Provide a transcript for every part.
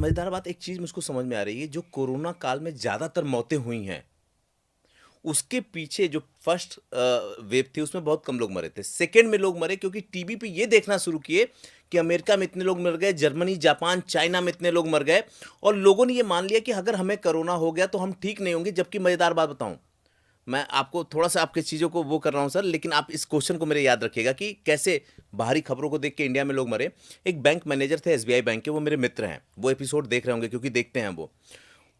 मज़ेदार बात एक चीज़ मुझको समझ में आ रही है, जो कोरोना काल में ज़्यादातर मौतें हुई हैं, उसके पीछे जो फर्स्ट वेव थी उसमें बहुत कम लोग मरे थे। सेकंड में लोग मरे क्योंकि टीवी पे ये देखना शुरू किए कि अमेरिका में इतने लोग मर गए, जर्मनी, जापान, चाइना में इतने लोग मर गए और लोगों ने ये मान लिया कि अगर हमें कोरोना हो गया तो हम ठीक नहीं होंगे। जबकि मज़ेदार बात बताऊँ, मैं आपको थोड़ा-सा आपकी चीज़ों को वो कर रहा हूँ सर, लेकिन आप इस क्वेश्चन को मेरे याद रखिएगा कि कैसे बाहरी खबरों को देख के इंडिया में लोग मरे। एक बैंक मैनेजर थे एसबीआई बैंक के, वो मेरे मित्र हैं। वो एपिसोड देख रहे होंगे क्योंकि देखते हैं वो।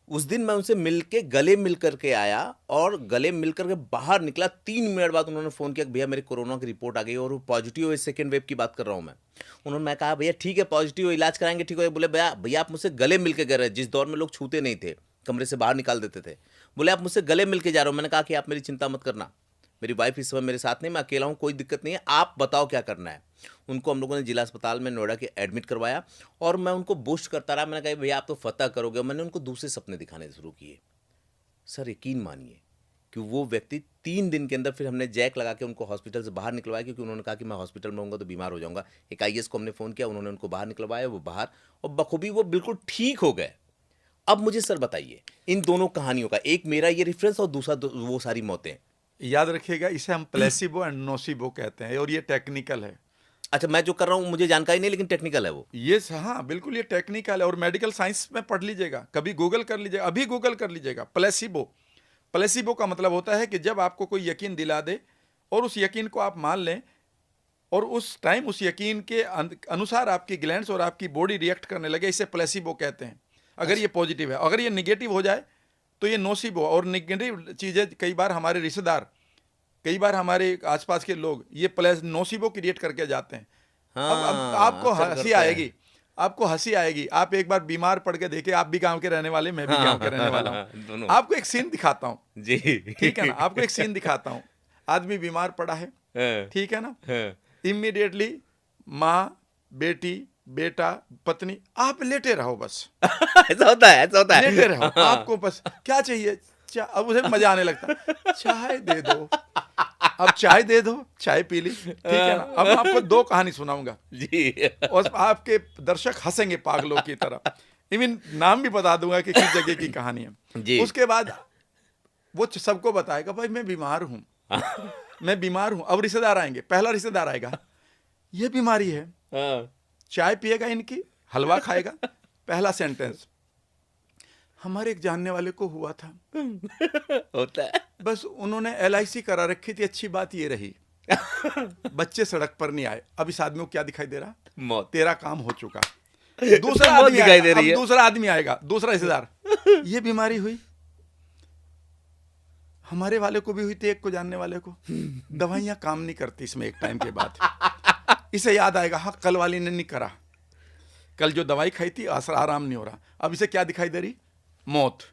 उस दिन मैं उनसे मिल के गले मिल करके आया और गले मिल करके बाहर निकला, 3 मिनट बाद उन्होंने फ़ोन किया कि भैया मेरे कोरोना की रिपोर्ट आ गई और वो पॉजिटिव है, सेकंड वेव की बात कर रहा हूँ मैं कहा भैया ठीक है पॉजिटिव है, इलाज कराएँगे ठीक हो जाएगा। बोले भैया भैया आप मुझसे गले मिल के गए रहे, जिस दौर में लोग छूते नहीं थे, कमरे से बाहर निकाल देते थे। बोले आप मुझसे गले मिल के जा रहे हो। मैंने कहा कि आप मेरी चिंता मत करना, मेरी वाइफ इस समय मेरे साथ नहीं, मैं अकेला हूँ, कोई दिक्कत नहीं है, आप बताओ क्या करना है। उनको हम लोगों ने जिला अस्पताल में नोएडा के एडमिट करवाया और मैं उनको बूस्ट करता रहा। मैंने कहा भैया आप तो फतह करोगे। मैंने उनको दूसरे सपने दिखाने शुरू किए। सर यकीन मानिए कि वो व्यक्ति 3 दिन के अंदर, फिर हमने जैक लगा के उनको हॉस्पिटल से बाहर निकलवाया क्योंकि उन्होंने कहा कि मैं हॉस्पिटल में होऊंगा तो बीमार हो जाऊंगा। एक आईएएस को हमने फ़ोन किया, उन्होंने उनको बाहर निकलवाया, वो बाहर और बखूबी वो बिल्कुल ठीक हो गए। अब मुझे सर बताइए इन दोनों कहानियों का, एक मेरा ये रेफरेंस और दूसरा वो सारी मौतें। याद रखिएगा, इसे हम प्लेसिबो एंड नोसिबो कहते हैं और ये टेक्निकल है। अच्छा, मैं जो कर रहा हूँ मुझे जानकारी नहीं, लेकिन टेक्निकल है वो। ये हाँ बिल्कुल, ये टेक्निकल है और मेडिकल साइंस में पढ़ लीजिएगा, कभी गूगल कर लीजिएगा, अभी गूगल कर लीजिएगा। प्लेसिबो, प्लेसिबो का मतलब होता है कि जब आपको कोई यकीन दिला दे और उस यकीन को आप मान लें और उस टाइम उस यकीन के अनुसार आपकी ग्लैंड्स और आपकी बॉडी रिएक्ट करने लगे, इसे प्लेसिबो कहते हैं। अगर ये पॉजिटिव है, अगर ये निगेटिव हो जाए तो ये नोसिबो। और निगेटिव चीज़ें कई बार हमारे रिश्तेदार, कई बार हमारे आसपास के लोग ये नोसिबो क्रिएट करके जाते हैं। अब आपको हंसी आएगी, आपको हंसी आएगी। आप एक बार बीमार पड़ के देखिए, आप भी गांव के रहने वाले, मैं भी गांव के रहने वाला हूँ। आपको एक सीन दिखाता हूँ जी, ठीक है ना, आपको एक सीन दिखाता हूँ। आदमी बीमार पड़ा है, ठीक है ना, इमीडिएटली माँ, बेटी, बेटा, पत्नी, आप लेटे रहो बस। ऐसा होता है, ऐसा होता है, लेटे रहो। आपको बस क्या चाहिए, अब उसे मजा आने लगता, चाय दे दो, अब चाय दे दो, चाय पी ली, ठीक है ना। अब मैं आपको 2 कहानी सुनाऊंगा जी, और आपके दर्शक हंसेंगे पागलों की तरह। इवन नाम भी बता दूंगा कि किस जगह की कहानी है जी। उसके बाद वो सबको बताएगा भाई मैं बीमार हूं, मैं बीमार हूं। अब रिश्तेदार आएंगे, पहला रिश्तेदार आएगा, ये बीमारी है, चाय पिएगा इनकी, हलवा खाएगा। पहला सेंटेंस, हमारे एक जानने वाले को हुआ था, होता है, बस उन्होंने LIC करा रखी थी, अच्छी बात ये रही बच्चे सड़क पर नहीं आए। अब इस आदमी को क्या दिखाई दे रहा, मौत। तेरा काम हो चुका। दूसरा आदमी दिखाई दे रही है। अब दूसरा आदमी आएगा, दूसरा रिश्तेदार, ये बीमारी हुई, हमारे वाले को भी हुई थी, एक को जानने वाले को, दवाइयां काम नहीं करती इसमें एक टाइम के बाद। इसे याद आएगा, हाँ कल वाली ने नहीं करा, कल जो दवाई खाई थी असर आराम नहीं हो रहा। अब इसे क्या दिखाई दे रही, मौत।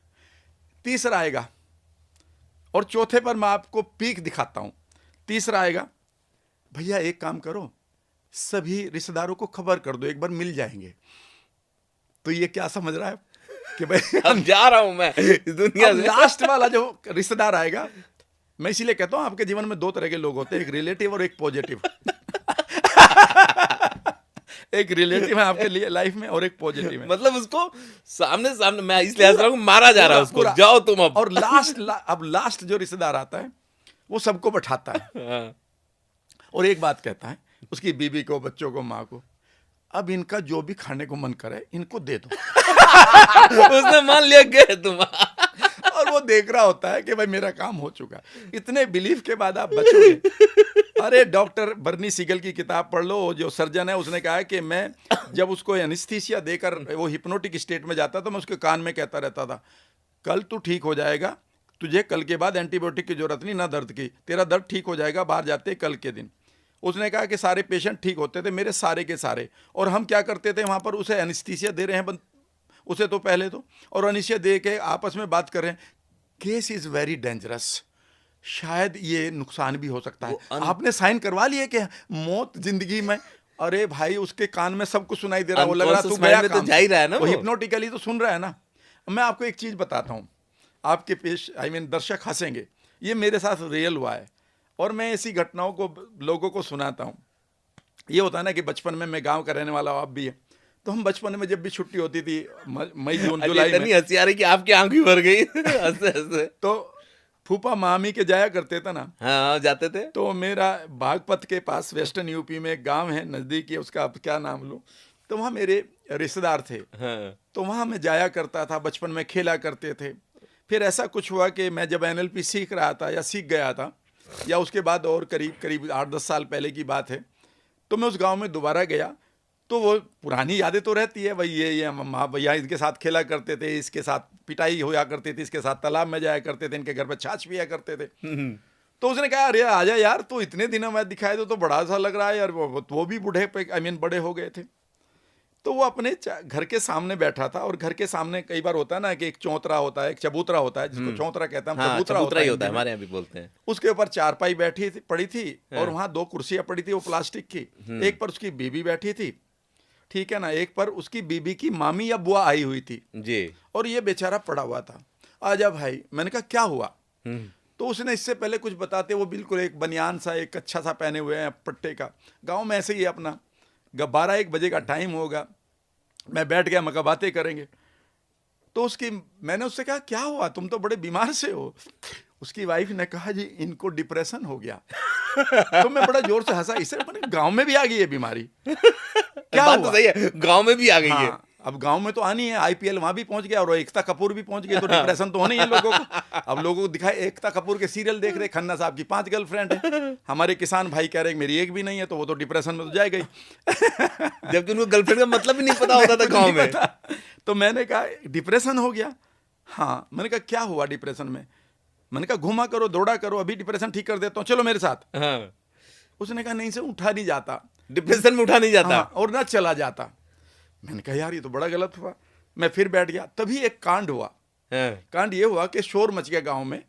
तीसरा आएगा और चौथे पर मैं आपको पीक दिखाता हूं। तीसरा आएगा, भैया एक काम करो, सभी रिश्तेदारों को खबर कर दो, एक बार मिल जाएंगे। तो ये क्या समझ रहा है कि भाई अब जा रहा हूं मैं इस दुनिया से। लास्ट वाला जो रिश्तेदार आएगा, मैं इसीलिए कहता हूं आपके जीवन में 2 तरह के लोग होते हैं, एक रिलेटिव और एक पॉजिटिव। एक रिलेटिव है आपके लिए लाइफ में और एक पॉजिटिव है। मतलब उसको सामने सामने मैं इसलिए हंस रहा हूं, मारा जा रहा है उसको, जाओ तुम अब। और अब लास्ट जो रिश्तेदार आता है वो सबको बैठाता है और एक बात कहता है उसकी बीवी को, बच्चों को, माँ को, अब इनका जो भी खाने को मन करे इनको दे दो। उसने मान लिया गए तुम। और वो देख रहा होता है कि भाई मेरा काम हो चुका। इतने बिलीफ के बाद आप बचोगे। अरे डॉक्टर बर्नी सीगल की किताब पढ़ लो, जो सर्जन है, उसने कहा है कि मैं जब उसको एनेस्थीसिया देकर वो हिप्नोटिक स्टेट में जाता तो मैं उसके कान में कहता रहता था, कल तू ठीक हो जाएगा, तुझे कल के बाद एंटीबायोटिक की जरूरत नहीं, ना दर्द की, तेरा दर्द ठीक हो जाएगा बाहर जाते कल के दिन। उसने कहा कि सारे पेशेंट ठीक होते थे मेरे, सारे के सारे, और हम क्या करते थे वहाँ पर, उसे एनेस्थीसिया दे रहे हैं उसे तो पहले तो, और एनेस्थीसिया दे के आपस में बात कर रहे हैं, केस इज़ वेरी डेंजरस, शायद ये नुकसान भी हो सकता है, आपने साइन करवा लिए कि मौत जिंदगी में। अरे भाई उसके कान में सब कुछ सुनाई दे रहा है, वो लग रहा तू गया काम, तो जा ही रहा है ना, वो हिप्नोटिकली तो सुन रहा है ना। मैं आपको एक चीज़ बताता हूँ, आपके दर्शक हंसेंगे, ये मेरे साथ रियल हुआ है और मैं ऐसी घटनाओं को लोगों को सुनाता हूँ। ये होता है ना कि बचपन में, मैं गांव का रहने वाला हूँ, आप भी है, तो हम बचपन में जब भी छुट्टी होती थी मई जून अरे जुलाई इतनी में, हंसी आ रही कि आपकी आंख भी भर गई हंसते हंसते। तो फूफा मामी के जाया करते थे ना। हाँ जाते थे। तो मेरा बागपत के पास वेस्टर्न यूपी में एक गांव है नज़दीक ही, उसका अब क्या नाम लूँ, तो वहाँ मेरे रिश्तेदार थे। हाँ तो वहाँ मैं जाया करता था, बचपन में खेला करते थे। फिर ऐसा कुछ हुआ कि मैं जब NLP सीख रहा था या सीख गया था, या उसके बाद और करीब करीब 8-10 साल पहले की बात है, तो मैं उस गांव में दोबारा गया। तो वो पुरानी यादें तो रहती है भाई, ये माँ भैया इसके साथ खेला करते थे, इसके साथ पिटाई होया करती थी, इसके साथ तालाब में जाया करते थे, इनके घर पे छाछ पिया करते थे। तो उसने कहा अरे आजा यार, तो इतने दिनों में दिखाए तो बड़ा सा लग रहा है यार। वो भी बूढ़े पे बड़े हो गए थे। तो वो अपने घर के सामने बैठा था, और घर के सामने कई बार होता है ना कि एक चौतरा होता है, एक चबूतरा होता है, जिसको चौतरा कहते हैं हम, हाँ चबूतरा चबूतरा ही है होता है, हिंदी में। हमारे यहाँ भी बोलते हैं। उसके ऊपर चारपाई बैठी थी, पड़ी थी, और वहाँ 2 कुर्सियां पड़ी थी, वो प्लास्टिक की। एक पर उसकी बीबी बैठी थी, ठीक है ना, एक पर उसकी बीबी की मामी या बुआ आई हुई थी जी। और ये बेचारा पड़ा हुआ था। आजा भाई, मैंने कहा क्या हुआ? तो उसने इससे पहले कुछ बताते, वो बिल्कुल एक बनियान सा एक अच्छा सा पहने हुए हैं पट्टे का, गांव में ऐसे ही है अपना। 12-1 बजे का टाइम होगा, मैं बैठ गया, मैं कहा बातें करेंगे। तो मैंने उससे कहा क्या हुआ, तुम तो बड़े बीमार से हो। उसकी वाइफ ने कहा जी इनको डिप्रेशन हो गया। तो मैं बड़ा जोर से हंसा, इससे गांव में भी आ गई है बीमारी, क्या बात हुआ? तो सही है, गांव में भी आ गई है। हाँ, अब गांव में तो आनी है, IPL वहां भी पहुंच गया और एकता कपूर भी पहुंच गई, तो डिप्रेशन तो होनी है लोगों को। अब लोगों को दिखाए एकता कपूर के सीरियल देख रहे, खन्ना साहब की 5 गर्लफ्रेंड है, हमारे किसान भाई कह रहे मेरी एक भी नहीं है, तो वो तो डिप्रेशन में तो जाएगा ही। जबकि उनको गर्लफ्रेंड का मतलब भी नहीं पता होता था गांव में। तो मैंने कहा डिप्रेशन हो गया? हाँ। मैंने कहा क्या हुआ डिप्रेशन में? मैंने कहा घूमा करो, दौड़ा करो, अभी डिप्रेशन ठीक कर देता हूँ, चलो मेरे साथ। हाँ। उसने कहा नहीं से उठा नहीं जाता, डिप्रेशन में उठा नहीं जाता। हाँ, और ना चला जाता। मैंने कहा यार ये तो बड़ा गलत हुआ। मैं फिर बैठ गया, तभी एक कांड हुआ। हाँ। कांड ये हुआ कि शोर मच गया गांव में,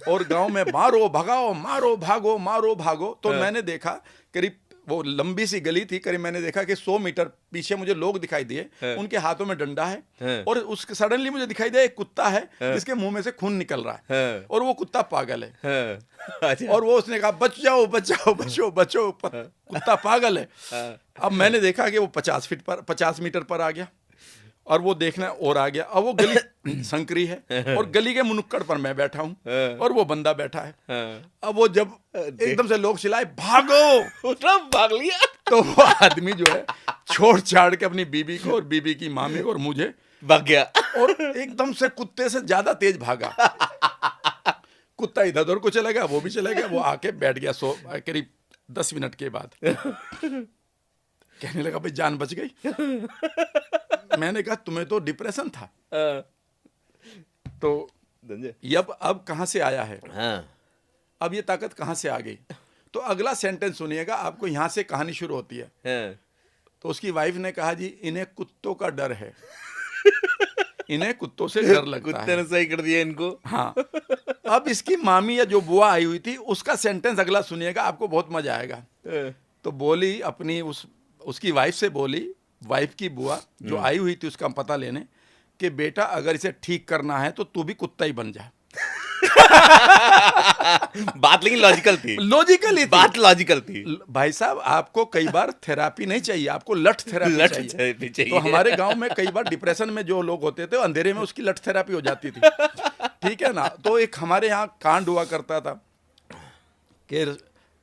और गांव में मारो भगाओ, मारो भागो, मारो भागो। तो मैंने देखा करीब, वो लंबी सी गली थी, करीब मैंने देखा कि 100 मीटर पीछे मुझे लोग दिखाई दिए, उनके हाथों में डंडा है, और उसके सडनली मुझे दिखाई दिया एक कुत्ता है जिसके मुंह में से खून निकल रहा है, और वो कुत्ता पागल है। अच्छा। और वो उसने कहा बच जाओ बचाओ बचो बचो, कुत्ता पागल है। अब मैंने देखा कि वो 50 मीटर पर आ गया, और वो देखना और आ गया। अब वो गली संकरी है, और गली के मुनुक्कड़ पर मैं बैठा हूँ, और वो बंदा बैठा है। अब वो जब एकदम से लोग चिल्लाए भागो, भाग लिया, तो वो आदमी जो है छोड़ छाड़ के अपनी बीबी को और बीबी की मामी को और मुझे भाग गया, और एकदम से कुत्ते से ज्यादा तेज भागा। कुत्ता इधर उधर को चला गया, वो भी चला गया, वो आके बैठ गया करीब 10 मिनट के बाद। कहने लगा भाई जान बच गई। मैंने कहा तुम्हें तो डिप्रेशन था। तो ये अब कहां से आया है? हाँ। अब ये ताकत कहां से आ गई? तो अगला सेंटेंस सुनिएगा, आपको यहां से कहानी शुरू होती है। हाँ। तो उसकी वाइफ ने कहा जी इन्हें कुत्तों का डर है, इन्हें कुत्तों से डर लगता कुत्ते है। ने सही कर दिया इनको। हाँ। अब इसकी मामी या जो बुआ आई हुई थी, उसका सेंटेंस अगला सुनिएगा, आपको बहुत मजा आएगा। तो बोली अपनी उसकी वाइफ से बोली, वाइफ की बुआ जो आई हुई थी उसका पता लेने, कि बेटा अगर इसे ठीक करना है तो तू भी कुत्ता ही बन जा। बात लेकिन लॉजिकल थी, लॉजिकली बात लॉजिकल थी। भाई साहब आपको कई बार थेरापी नहीं चाहिए, आपको लठ थेरापी चाहिए। तो हमारे गांव में कई बार डिप्रेशन में जो लोग होते थे, अंधेरे में उसकी लठ थेरापी हो जाती थी, ठीक है ना। तो एक हमारे यहाँ कांड हुआ करता था कि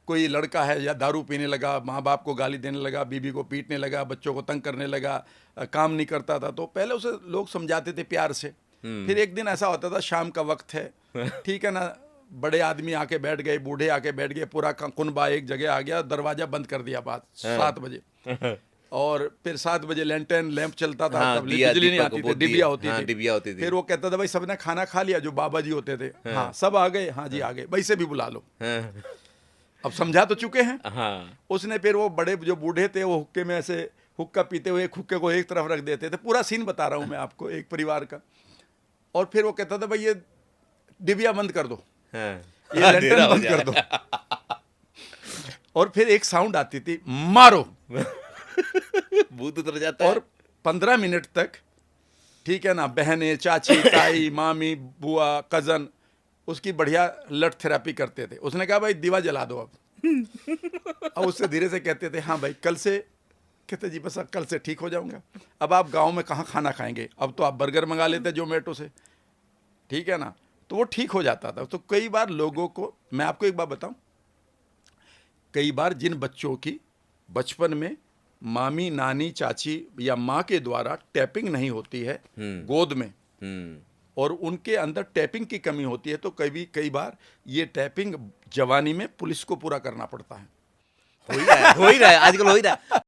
कोई लड़का है या दारू पीने लगा, माँ बाप को गाली देने लगा, बीबी को पीटने लगा, बच्चों को तंग करने लगा, काम नहीं करता था। तो पहले उसे लोग समझाते थे प्यार से। फिर एक दिन ऐसा होता था, शाम का वक्त है, ठीक है ना, बड़े आदमी आके बैठ गए, बूढ़े आके बैठ गए, पूरा कुनबा एक जगह आ गया, दरवाजा बंद कर दिया बात 7 बजे। और फिर 7 बजे लैंटर्न लैंप चलता था, तब बिजली नहीं आती थी, डिबिया होती थी। फिर वो कहता था भाई सबने खाना खा लिया, जो बाबा जी होते थे, हाँ सब आ गए, हाँ जी आ गए, भाई से भी बुला लो। अब समझा तो चुके हैं। हाँ। उसने फिर वो बड़े जो बूढ़े थे, वो हुक्के में ऐसे हुक्का पीते हुए हुक्के को एक तरफ रख देते थे। पूरा सीन बता रहा हूं मैं आपको, एक परिवार का। और फिर वो कहता था भाई ये डिबिया बंद कर दो, हाँ। ये लैंटर्न बंद कर दो। और फिर एक साउंड आती थी, मारो। भूत उतर जाता है। और 15 मिनट तक, ठीक है ना, बहनें, चाची, ताई, मामी, बुआ, कजन उसकी बढ़िया लठ थेरापी करते थे। उसने कहा भाई दीवा जला दो अब। अब उससे धीरे से कहते थे हाँ भाई कल से कहते जी बस अब कल से ठीक हो जाऊंगा। अब आप गांव में कहाँ खाना खाएंगे, अब तो आप बर्गर मंगा लेते जोमेटो से, ठीक है ना, तो वो ठीक हो जाता था। तो कई बार लोगों को, मैं आपको एक बात बताऊं, कई बार जिन बच्चों की बचपन में मामी, नानी, चाची या माँ के द्वारा टैपिंग नहीं होती है गोद में, और उनके अंदर टैपिंग की कमी होती है, तो कई बार ये टैपिंग जवानी में पुलिस को पूरा करना पड़ता है। हो ही रहा है, हो ही रहा है, आजकल हो ही रहा है।